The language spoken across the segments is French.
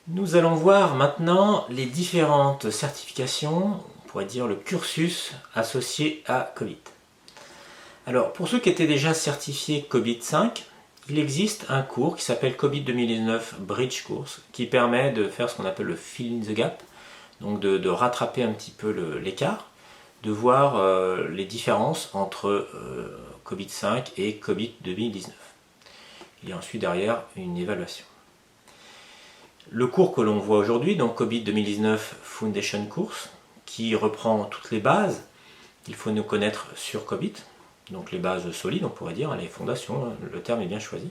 Nous allons voir maintenant les différentes certifications, on pourrait dire le cursus associé à COBIT. Alors, pour ceux qui étaient déjà certifiés COBIT 5, il existe un cours qui s'appelle COBIT 2019 Bridge Course, qui permet de faire ce qu'on appelle le fill in the gap, donc de rattraper un petit peu l'écart, de voir les différences entre COBIT 5 et COBIT 2019. Il y a ensuite derrière une évaluation. Le cours que l'on voit aujourd'hui, donc COBIT 2019 Foundation Course, qui reprend toutes les bases qu'il faut nous connaître sur COBIT, donc les bases solides, on pourrait dire, les fondations, le terme est bien choisi.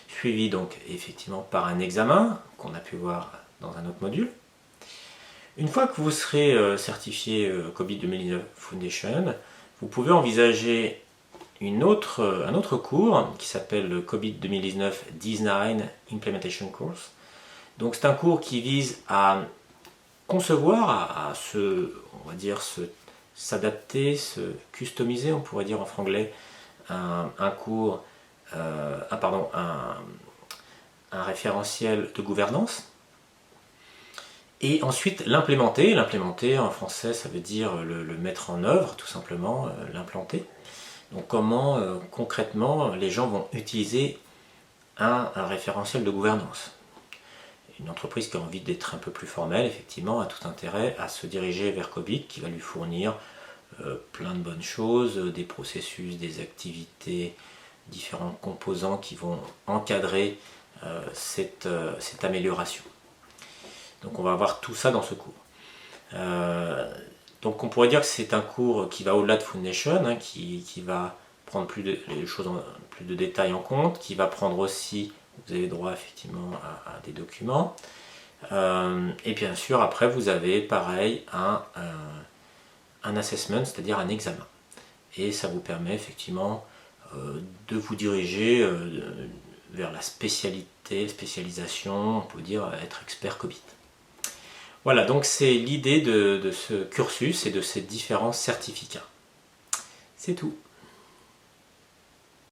Suivi donc effectivement par un examen qu'on a pu voir dans un autre module. Une fois que vous serez certifié COBIT 2019 Foundation, vous pouvez envisager un autre cours qui s'appelle le COBIT 2019 Design Implementation Course. Donc c'est un cours qui vise à concevoir, on va dire, s'adapter, se customiser, on pourrait dire en franglais, un référentiel de gouvernance. Et ensuite l'implémenter. L'implémenter en français, ça veut dire le mettre en œuvre, tout simplement, l'implanter. Donc comment concrètement les gens vont utiliser un référentiel de gouvernance. Une entreprise qui a envie d'être un peu plus formelle, effectivement, a tout intérêt à se diriger vers COBIT, qui va lui fournir plein de bonnes choses, des processus, des activités, différents composants qui vont encadrer cette amélioration. Donc on va voir tout ça dans ce cours. Donc on pourrait dire que c'est un cours qui va au-delà de Foundation, hein, qui va prendre les choses plus de détails en compte, qui va prendre aussi, vous avez droit effectivement à des documents. Et bien sûr après vous avez pareil un assessment, c'est-à-dire un examen. Et ça vous permet effectivement de vous diriger vers la spécialisation, on peut dire être expert COBIT. Voilà, donc c'est l'idée de ce cursus et de ces différents certificats. C'est tout.